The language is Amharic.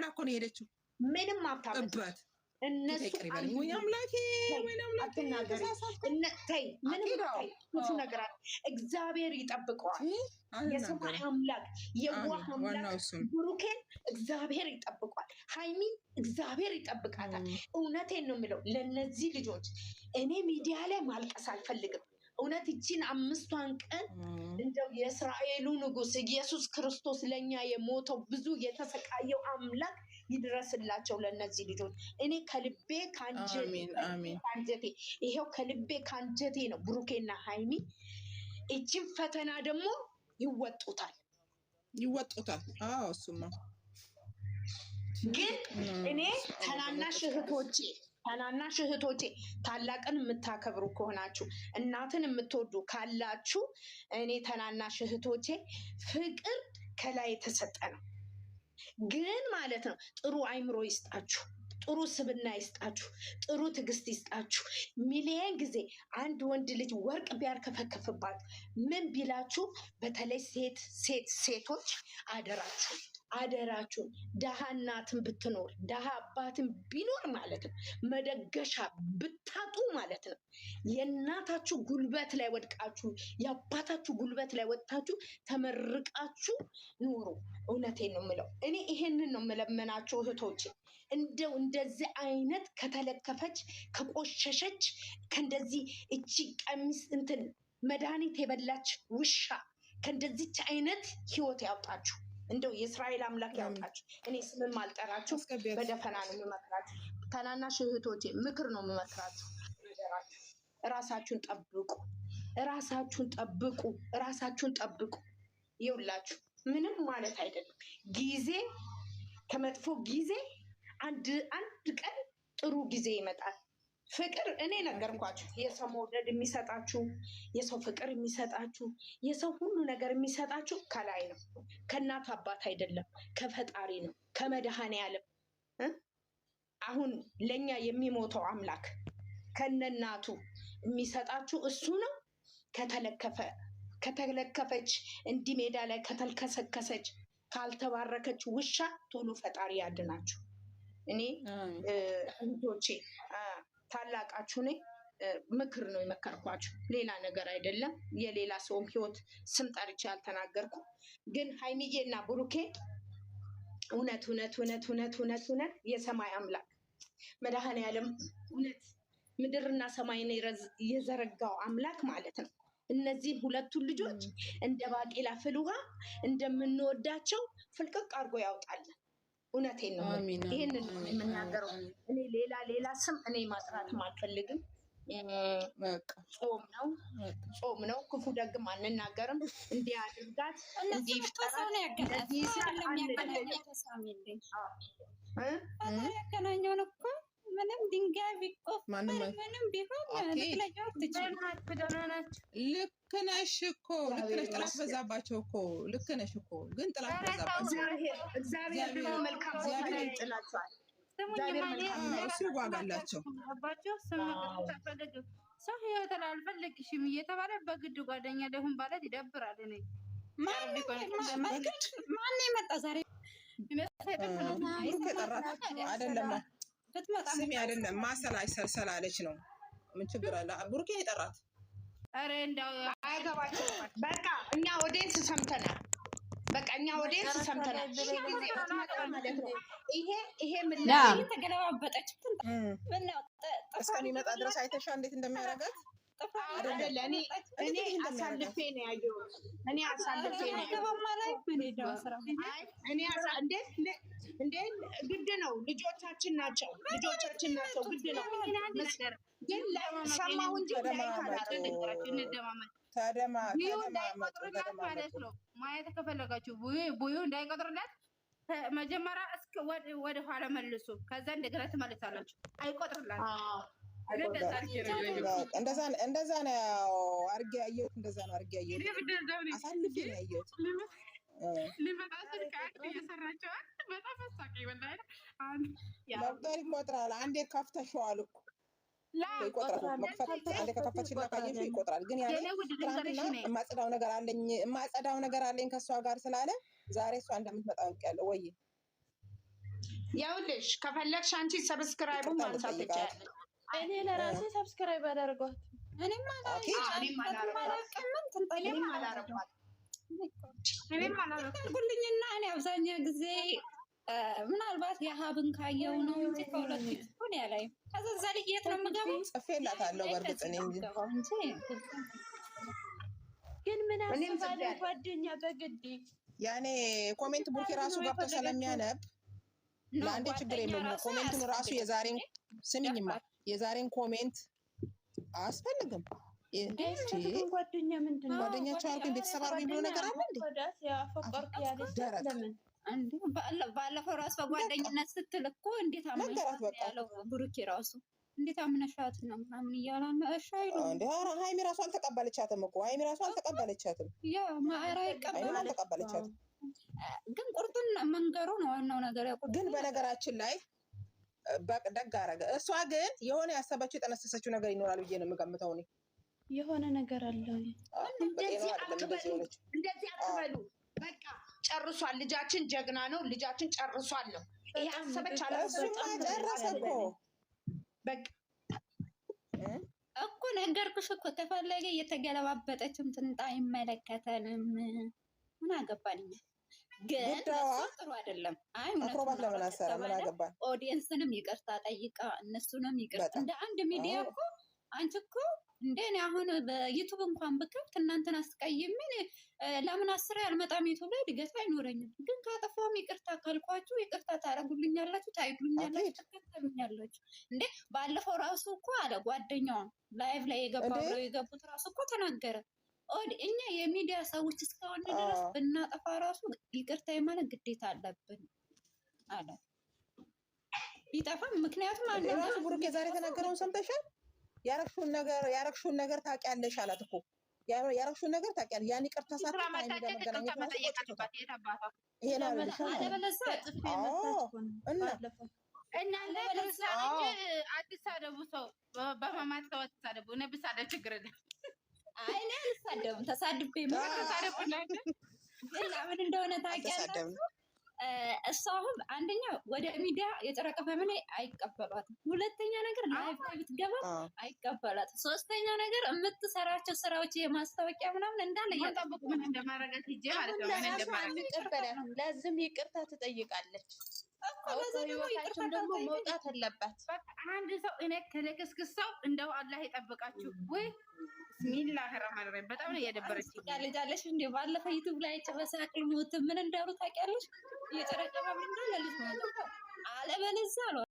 ብላ እኮ ነው የሄደችው። ምንም አታመጣም። እነሱ ወይ አምላኬ አትናገሪ ተይ፣ ምንም ተይ፣ ብዙ ነገር አለ። እግዚአብሔር ይጠብቀዋል። የሰማይ አምላክ የዋህ አምላክ ብሩኬን እግዚአብሔር ይጠብቋል። ሃይሚን እግዚአብሔር ይጠብቃታል። እውነቴን ነው የምለው ለነዚህ ልጆች እኔ ሚዲያ ላይ ማልቀስ አልፈልግም። እውነት እቺን 5ቷን ቀን እንደው የእስራኤሉ ንጉስ ኢየሱስ ክርስቶስ ለኛ የሞተው ብዙ የተሰቃየው አምላክ ይድረስላቸው ለነዚህ ልጆች። እኔ ከልቤ ካንጀቴ ይሄው ከልቤ ካንጀቴ ነው ብሩኬና ሃይሚ እቺን ፈተና ደግሞ ይወጡታል። አዎ እሱማ ግን እኔ ታናናሽ እህቶቼ ታላቅን የምታከብሩ ከሆናችሁ እናትን የምትወዱ ካላችሁ እኔ ታናናሽ እህቶቼ ፍቅር ከላይ የተሰጠ ነው። ግን ማለት ነው ጥሩ አይምሮ ይስጣችሁ፣ ጥሩ ስብና ይስጣችሁ፣ ጥሩ ትዕግስት ይስጣችሁ። ሚሊየን ጊዜ አንድ ወንድ ልጅ ወርቅ ቢያርከፈከፍባት ምን ቢላችሁ፣ በተለይ ሴቶች አደራችሁን ደሃ እናትን ብትኖር ደሃ አባትን ቢኖር ማለት ነው መደገሻ ብታጡ ማለት ነው የእናታችሁ ጉልበት ላይ ወድቃችሁ የአባታችሁ ጉልበት ላይ ወጥታችሁ ተመርቃችሁ ኑሩ። እውነቴን ነው የምለው። እኔ ይሄንን ነው የምለመናችሁ እህቶቼ። እንደው እንደዚህ አይነት ከተለከፈች ከቆሸሸች ከእንደዚህ እቺ ቀሚስ እንትን መድኃኒት የበላች ውሻ ከእንደዚች አይነት ህይወት ያውጣችሁ። እንደው የእስራኤል አምላክ ያውጣችሁ። እኔ ስምም አልጠራችሁ፣ በደፈና ነው የምመክራችሁ። ታናናሽ እህቶቼ ምክር ነው የምመክራችሁ። ራሳችሁን ጠብቁ። ይውላችሁ ምንም ማለት አይደለም። ጊዜ ከመጥፎ ጊዜ አንድ ቀን ጥሩ ጊዜ ይመጣል። ፍቅር እኔ ነገርኳችሁ፣ የሰው መውደድ የሚሰጣችሁ፣ የሰው ፍቅር የሚሰጣችሁ፣ የሰው ሁሉ ነገር የሚሰጣችሁ ከላይ ነው። ከእናት አባት አይደለም፣ ከፈጣሪ ነው፣ ከመድኃኔዓለም። አሁን ለኛ የሚሞተው አምላክ ከነናቱ የሚሰጣችሁ እሱ ነው። ከተለከፈች እንዲህ ሜዳ ላይ ከተልከሰከሰች ካልተባረከች ውሻ ቶሎ ፈጣሪ ያድናችሁ። እኔ እህቶቼ ታላቃችሁ ነኝ። ምክር ነው የመከርኳችሁ፣ ሌላ ነገር አይደለም። የሌላ ሰውም ህይወት ስም ጠርቼ ያልተናገርኩ። ግን ሃይሚዬና ብሩኬ እውነት የሰማይ አምላክ መድኃኔዓለም እውነት ምድርና ሰማይን የዘረጋው አምላክ ማለት ነው እነዚህን ሁለቱን ልጆች እንደ ባቄላ ፍል ውሃ እንደምንወዳቸው ፍልቅቅ አድርጎ ያውጣለን። እውነቴን ነው። ይሄንን የምናገረው እኔ ሌላ ስም እኔ ማጥራትም አልፈልግም። ጾም ነው። ክፉ ደግም አንናገርም። እንዲህ አድርጋት እንዲህ ይፍጠራል። ያገናኘው ነው እኮ ምንም ድንጋይ ቢቆፍ ምንም ቢሆን ልክ ነሽ እኮ ጥላት በዛባቸው እኮ ልክ ነሽ እኮ ግን ጥላት በዛባቸው እግዚአብሔር ቢሆን መልካም ይጥላቸዋል። እሱ ዋጋላቸው ሰው ህይወት ላይ አልፈልግሽም እየተባለ በግድ ጓደኛ ለሁን ማለት ይደብራል። እኔ ማን የመጣ ዛሬ አይደለም ስሚ አይደለም ማሰላሰላለች ነው። ምን ችግር አለ? ቡርኬ የጠራት አረ እንዳው አይገባቸውም። በቃ እኛ ኦዲየንስ ሰምተናል። ማለት ነው። ይሄ ምን ላይ ተገለባበጠች? እስከሚመጣ ድረስ አይተሻ እንዴት እንደሚያደርጋት አይደለ? እኔ አሳልፌ ነው ያየሁት። እንዴ ግድ ነው። ልጆቻችን ናቸው። ግድ ነው። ግን ሰማሁ እንጂ ማለት ነው። ማየት ከፈለጋችሁ ቡዩ እንዳይቆጥርላት መጀመሪያ እስከ ወደ ኋላ መልሱ። ከዛ እንደገና ትመልሳላችሁ። አይቆጥርላችሁ። እንደዛ ነው አድርጌ ያየሁት። አሳልፌ ነው ያየሁት። መቁጠር ይቆጥራል። አንዴ ከፍተሽዋል እኮ ይቆጥራል። አንዴ ከከፈትሽና ካየሽው ይቆጥራል። ግን ያኔ ትናንትና የማጸዳው ነገር አለኝ ከእሷ ጋር ስላለ ዛሬ እሷ እንደምትመጣ አውቄያለሁ። ወይ ያውልሽ ከፈለግሽ አንቺ ሰብስክራይቡን ማንሳት ትችያለሽ። እኔ ለራሴ ሰብስክራይብ አደርጓት። እኔም አላረኩልኝና እኔ አብዛኛ ጊዜ ምናልባት የሀብን ካየው ነው እንጂ ከሁለት ሆን ያላይ ከዛ ልጅ የት ነው የምገባው? ጽፌላታለሁ። በእርግጥ እኔ እንጂ ግን ምን አስባለ ጓደኛ በግድ ያኔ ኮሜንት ቡርኪ ራሱ ገብቶ ስለሚያነብ ለአንዴ ችግር የለውም። ኮሜንቱን ራሱ የዛሬን ስሚኝማ የዛሬን ኮሜንት አያስፈልግም። ጓደኛ ምንድን ነው ጓደኛቸው አልኩኝ ቤተሰብ አርጉኝ ብሎ ነገር አለ እንዴ? ባለፈው ራሱ በጓደኝነት ስትል እኮ እንዴት አምነሻት ያለው ብሩኬ ራሱ እንዴት አምነሻት ነው ምናምን እያለ እሺ አይሉ እንዴ? ኧረ ሀይሚ ራሱ አልተቀበለቻትም እኮ ሀይሚ ራሱ አልተቀበለቻትም። ያ ማራ ይቀበላል አልተቀበለቻትም። ግን ቁርጡን መንገሩ ነው ዋናው ነገር። ግን በነገራችን ላይ ደግ አደረገ። እሷ ግን የሆነ ያሰበችው የጠነሰሰችው ነገር ይኖራል ብዬ ነው የምገምተው እኔ። የሆነ ነገር አለ። እንደዚህ አትበሉ። በቃ ጨርሷል። ልጃችን ጀግና ነው። ልጃችን ጨርሷል ነው ይሄ አሰበች ጨረሰ እኮ በቃ እኮ ነገርኩሽ እኮ ተፈለገ እየተገለባበጠችም ትንጣ አይመለከተንም። ምን አገባኝ። ግን ጥሩ አይደለም። አይ አክሮባት ለምን አሰራ? ምን አገባኝ። ኦዲየንስንም ይቅርታ ጠይቃ እነሱንም ይቅርታ እንደ አንድ ሚዲያ እኮ አንቺ እኮ እንደኔ አሁን በዩቱብ እንኳን ብከፍት እናንተን አስቀይሜ ለምን አስሬ አልመጣም ዩቱብ ላይ ድገት አይኖረኝም። ግን ካጠፋውም ይቅርታ ካልኳችሁ ይቅርታ ታረጉልኛላችሁ፣ ታይሉኛላችሁ፣ ትከተሉኛላችሁ። እንዴ ባለፈው ራሱ እኮ አለ ጓደኛዋ ላይቭ ላይ የገቡት ራሱ እኮ ተናገረ። እኛ የሚዲያ ሰዎች እስከሆነ ድረስ ብናጠፋ ራሱ ይቅርታ የማለት ግዴታ አለብን አለ ቢጠፋም። ምክንያቱም ራሱ ብሩክ የዛሬ የተናገረውን ሰምተሻል? ያረግሽውን ነገር ታውቂያለሽ አላት እኮ። ያረግሽውን ነገር ታውቂያለሽ። ያን ይቅርታ ሳትል መገናኘት ይሄ ነው እናንተ አትሳደቡ። ሰው በማማት ሰው አትሳደቡ። እኔ ብሳደብ ችግር የለም። አይ እኔ አልሳደብም። ተሳድቤ ምን እንደሆነ ታውቂያለሽ። እሷ አሁን አንደኛ ወደ ሚዲያ የጨረቀ ፈምኔ አይቀበሏትም። ሁለተኛ ነገር ላይቭ ላይ ብትገባ አይቀበሏትም። ሶስተኛ ነገር የምትሰራቸው ስራዎች የማስታወቂያ ምናምን እንዳለ እያጠበቁ ምን እንደማረጋት ሂጄ ማለት ነው። ምን እንደማረጋት ለዝም ይቅርታ ትጠይቃለች። ህይወታችን ደግሞ መውጣት አለባት። አንድ ሰው እኔ ከለክስክስ ሰው እንደው አላህ ይጠብቃችሁ ወይ ቢስሚላህ ረህማን ረሂም። በጣም ነው እያደበረች ያለጃለሽ። እንደ ባለፈ ዩቲዩብ ላይ ጨበሳቅል ሞት ምን እንዳሉ ታውቂያለሽ? እየጨረጨበ ምን እንዳለ ልጅ ነው አለበለዚያ ነው